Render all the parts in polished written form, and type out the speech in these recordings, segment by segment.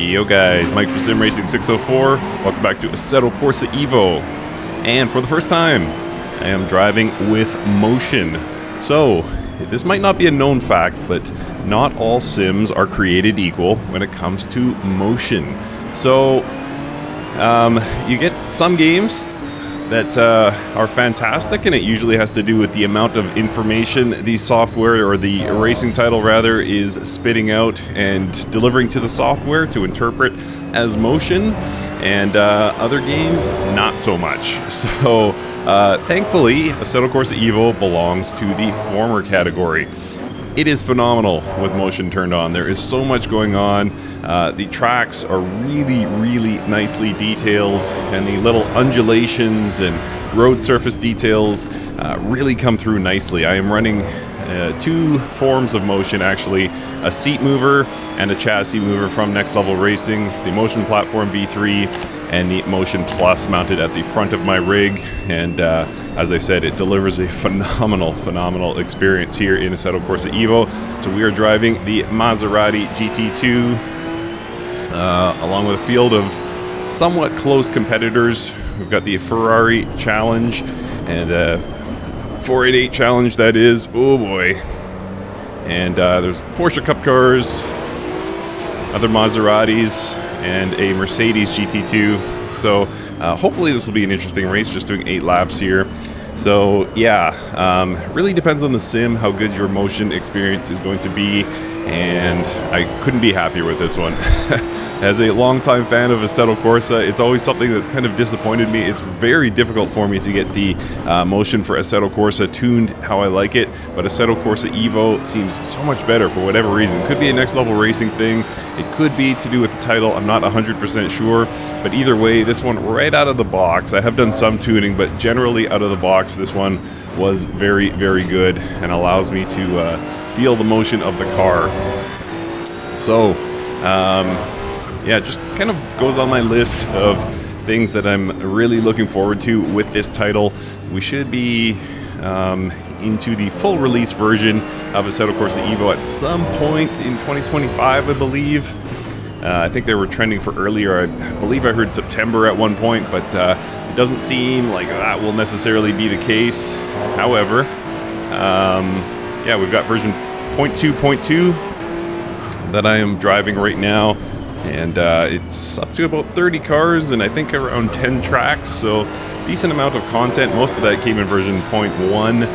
Yo guys, Mike for Sim Racing 604. Welcome back to Assetto Corsa Evo. And for the first time, I am driving with motion. So, this might not be a known fact, but not all sims are created equal when it comes to motion. So, you get some games that are fantastic, and it usually has to do with the amount of information the software, or the racing title rather, is spitting out and delivering to the software to interpret as motion, and other games not so much. So thankfully Assetto Corsa Evo belongs to the former category. It is phenomenal with motion turned on. There is so much going on. The tracks are really nicely detailed, and the little undulations and road surface details really come through nicely. I am running two forms of motion, actually, a seat mover and a chassis mover from Next Level Racing, the Motion Platform V3 and the Motion Plus mounted at the front of my rig. And as I said, it delivers a phenomenal experience here in Assetto Corsa Evo. So we are driving the Maserati GT2 along with a field of somewhat close competitors. We've got the Ferrari Challenge and 488 Challenge, that is. Oh boy. And there's Porsche Cup cars, other Maseratis, and a Mercedes GT2. So hopefully this will be an interesting race, just doing 8 laps here. So yeah, really depends on the sim, how good your motion experience is going to be, and I couldn't be happier with this one. As a longtime fan of Assetto Corsa, it's always something that's kind of disappointed me. It's very difficult for me to get the motion for Assetto Corsa tuned how I like it, but Assetto Corsa Evo seems so much better for whatever reason. Could be a Next Level Racing thing, it could be to do with the title, I'm not 100% sure, but either way, this one right out of the box, I have done some tuning, but generally out of the box, this one was very good and allows me to feel the motion of the car. So, yeah, just kind of goes on my list of things that I'm really looking forward to with this title. We should be into the full release version of Assetto Corsa Evo at some point in 2025, I believe. I think they were trending for earlier. I believe I heard September at one point, but it doesn't seem like that will necessarily be the case. However, yeah, we've got version 0.2.2 that I am driving right now, and it's up to about 30 cars and I think around 10 tracks, so decent amount of content. Most of that came in version 0.1,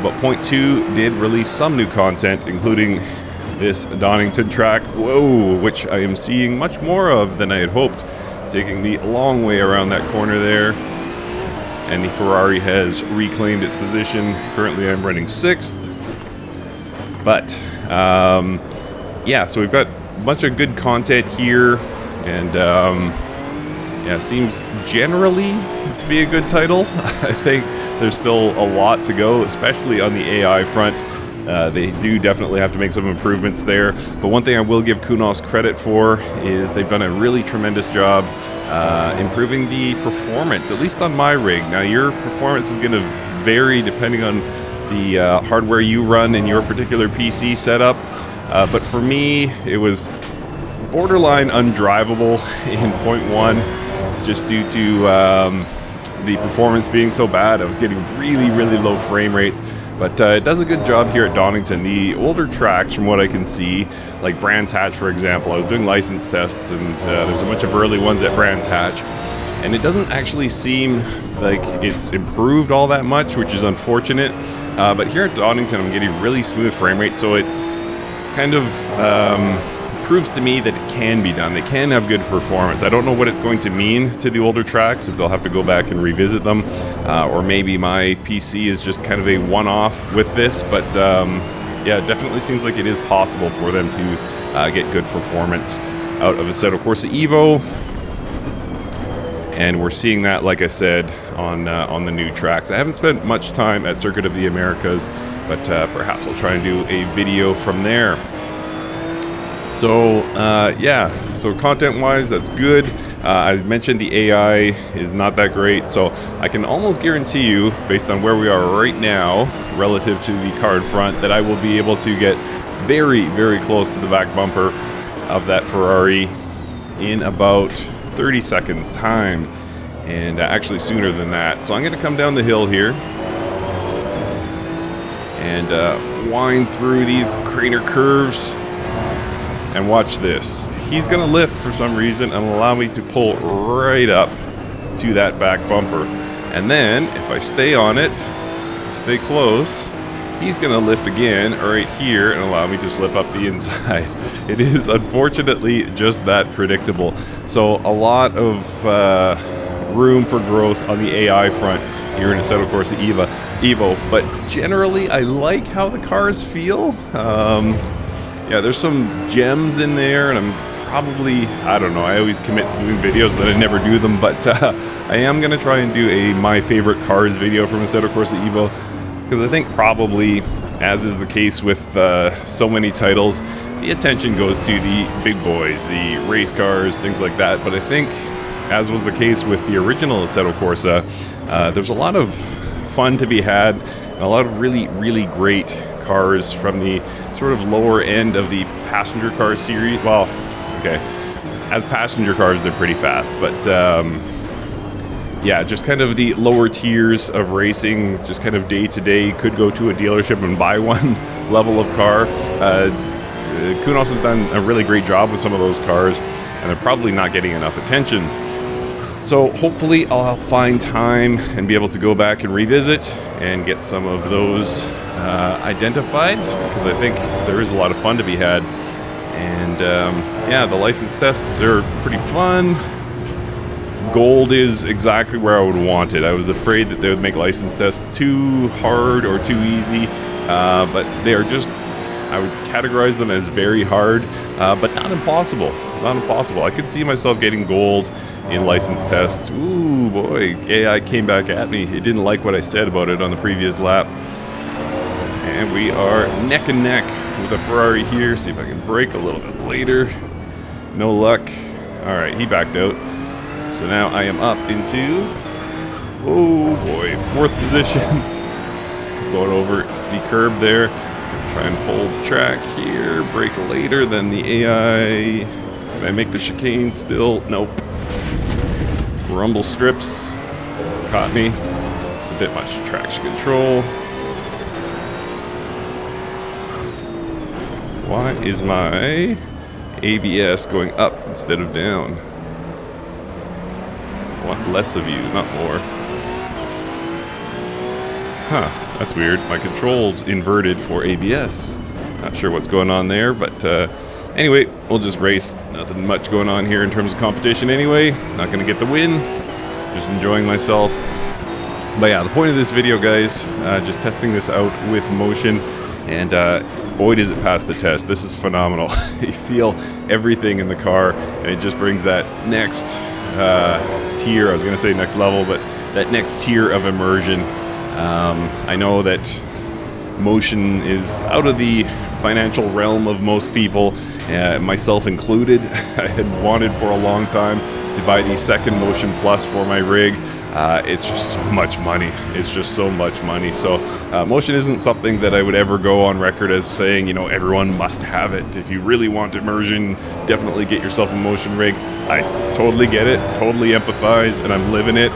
but 0.2 did release some new content, including this Donington track, which I am seeing much more of than I had hoped, taking the long way around that corner there. And the Ferrari has reclaimed its position. Currently I'm running 6th. But, yeah, so we've got a bunch of good content here. And, yeah, seems generally to be a good title. I think there's still a lot to go, especially on the AI front. They do definitely have to make some improvements there. But one thing I will give Kunos credit for is they've done a really tremendous job improving the performance, at least on my rig. Now, your performance is going to vary depending on the hardware you run in your particular PC setup. But for me, it was borderline undrivable in 0.1 just due to the performance being so bad. I was getting really low frame rates. But it does a good job here at Donington. The older tracks, from what I can see, like Brands Hatch, for example, I was doing license tests, and there's a bunch of early ones at Brands Hatch, and it doesn't actually seem like it's improved all that much, which is unfortunate. But here at Donington, I'm getting really smooth frame rates, so it kind of proves to me that it can be done. They can have good performance. I don't know what it's going to mean to the older tracks, if they'll have to go back and revisit them, or maybe my PC is just kind of a one-off with this, but yeah, it definitely seems like it is possible for them to get good performance out of Assetto Corsa Evo, and we're seeing that, like I said, on the new tracks. I haven't spent much time at Circuit of the Americas, but perhaps I'll try and do a video from there. So yeah, so content-wise, that's good. As mentioned, the AI is not that great, so I can almost guarantee you, based on where we are right now, relative to the car in front, that I will be able to get very close to the back bumper of that Ferrari in about 30 seconds time, and actually sooner than that. So I'm going to come down the hill here and wind through these crater curves, and watch this. He's going to lift for some reason and allow me to pull right up to that back bumper. And then, if I stay on it, stay close, he's going to lift again right here and allow me to slip up the inside. It is unfortunately just that predictable. So a lot of room for growth on the AI front here in Assetto Corsa Evo. But generally, I like how the cars feel. Yeah, there's some gems in there, and I'm probably, I don't know, I always commit to doing videos that I never do them, but I am going to try and do a my favorite cars video from Assetto Corsa Evo, because I think probably, as is the case with so many titles, the attention goes to the big boys, the race cars, things like that. But I think, as was the case with the original Assetto Corsa, there's a lot of fun to be had, and a lot of really, really great cars from the sort of lower end of the passenger car series. Well, okay, as passenger cars, they're pretty fast, but yeah, just kind of the lower tiers of racing, just kind of day to day, could go to a dealership and buy one level of car. Kunos has done a really great job with some of those cars, and they're probably not getting enough attention. So hopefully I'll find time and be able to go back and revisit and get some of those identified, because I think there is a lot of fun to be had. And yeah, the license tests are pretty fun. Gold is exactly where I would want it. I was afraid that they would make license tests too hard or too easy, but they are just, I would categorize them as very hard, but not impossible. Not impossible. I could see myself getting gold in license tests. Ooh, boy, AI came back at me. It didn't like what I said about it on the previous lap. And we are neck and neck with a Ferrari here. See if I can brake a little bit later. No luck. All right, he backed out. So now I am up into, oh boy, 4th position. Going over the curb there. Try and hold the track here. Brake later than the AI. Can I make the chicane still? Nope. Rumble strips caught me. It's a bit much traction control. Why is my ABS going up instead of down? I want less of you, not more. Huh, that's weird. My controls inverted for ABS. Not sure what's going on there, but anyway, we'll just race. Nothing much going on here in terms of competition anyway. Not going to get the win. Just enjoying myself. But yeah, the point of this video, guys, just testing this out with motion, and boy does it pass the test. This is phenomenal. You feel everything in the car, and it just brings that next tier, I was going to say next level, but that next tier of immersion. I know that motion is out of the financial realm of most people, myself included. I had wanted for a long time to buy the second Motion Plus for my rig. It's just so much money. It's just so much money. So motion isn't something that I would ever go on record as saying, you know, everyone must have it. If you really want immersion, definitely get yourself a motion rig. I totally get it, totally empathize, and I'm living it.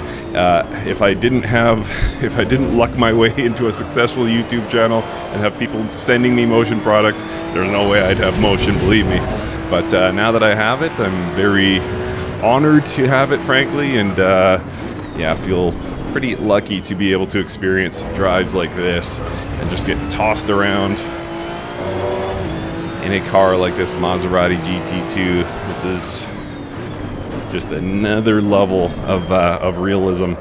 If I didn't luck my way into a successful YouTube channel and have people sending me motion products, there's no way I'd have motion, believe me. But now that I have it, I'm very honored to have it, frankly, and yeah, I feel pretty lucky to be able to experience drives like this and just get tossed around in a car like this Maserati GT2. This is just another level of realism.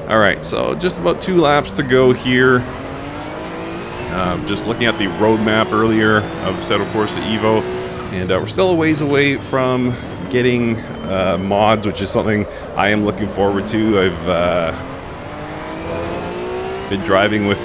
All right, so just about 2 laps to go here. Just looking at the roadmap earlier of Assetto Corsa Evo, and we're still a ways away from getting mods, which is something I am looking forward to. I've been driving with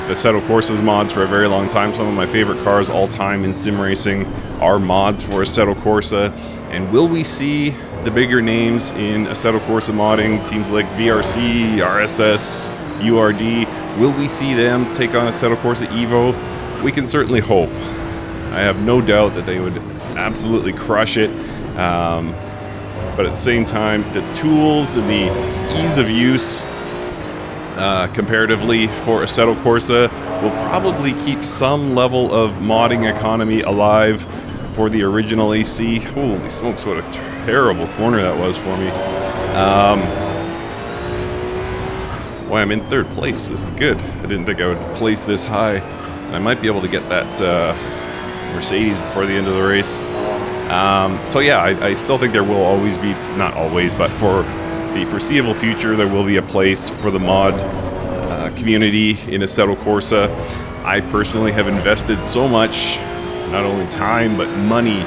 Assetto Corsa's mods for a very long time. Some of my favorite cars all time in sim racing are mods for Assetto Corsa. And will we see the bigger names in Assetto Corsa modding, teams like VRC, RSS, URD, will we see them take on Assetto Corsa Evo? We can certainly hope. I have no doubt that they would absolutely crush it. But at the same time, the tools and the ease of use comparatively for Assetto Corsa will probably keep some level of modding economy alive for the original AC. Holy smokes, what a terrible corner that was for me. Boy, I'm in 3rd place. This is good. I didn't think I would place this high. I might be able to get that Mercedes before the end of the race. So yeah, I still think there will always be, not always, but for the foreseeable future, there will be a place for the mod community in Assetto Corsa. I personally have invested so much, not only time, but money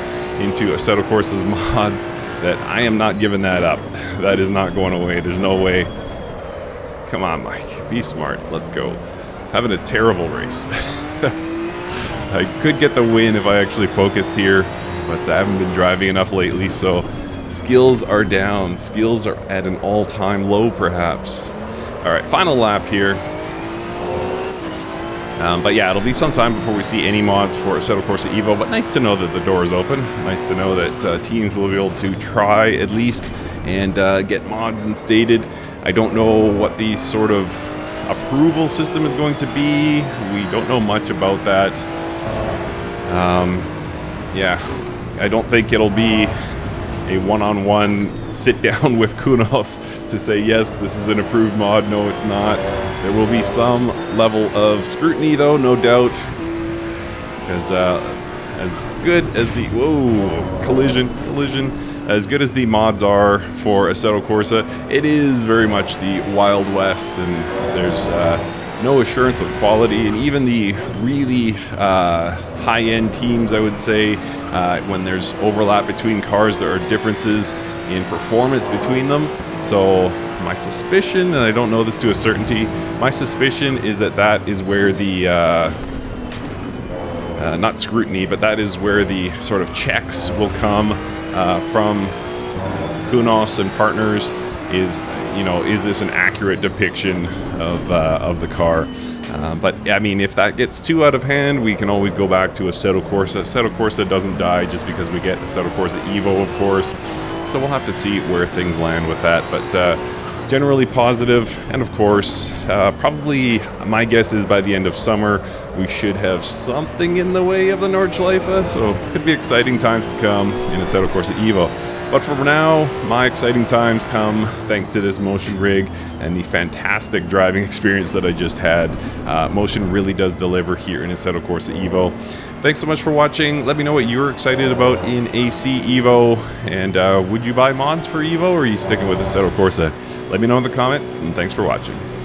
into Assetto Corsa's mods that I am not giving that up. That is not going away. There's no way. Come on, Mike. Be smart. Let's go. Having a terrible race. I could get the win if I actually focused here, but I haven't been driving enough lately, so skills are down. Skills are at an all-time low, perhaps. All right, final lap here. But yeah, it'll be some time before we see any mods for Assetto Corsa Evo, but nice to know that the door is open. Nice to know that teams will be able to try, at least, and get mods instated. I don't know what the sort of approval system is going to be. We don't know much about that. Yeah, I don't think it'll be a one-on-one sit-down with Kunos to say, yes, this is an approved mod, no, it's not. There will be some level of scrutiny, though, no doubt. Because as good as the... Whoa, collision. As good as the mods are for Assetto Corsa, it is very much the Wild West, and there's no assurance of quality. And even the really high-end teams, I would say, when there's overlap between cars, there are differences in performance between them. So my suspicion, and I don't know this to a certainty, my suspicion is that that is where the not scrutiny, but that is where the sort of checks will come from Kunos and partners. Is this an accurate depiction of the car? But I mean, if that gets too out of hand, we can always go back to Assetto Corsa. Assetto Corsa doesn't die just because we get Assetto Corsa Evo, of course. So we'll have to see where things land with that. But generally positive, and of course, probably my guess is by the end of summer we should have something in the way of the Nordschleife. So could be exciting times to come in Assetto Corsa Evo. But for now, my exciting times come thanks to this Motion rig and the fantastic driving experience that I just had. Motion really does deliver here in Assetto Corsa Evo. Thanks so much for watching. Let me know what you're excited about in AC Evo. And would you buy mods for Evo, or are you sticking with Assetto Corsa? Let me know in the comments, and thanks for watching.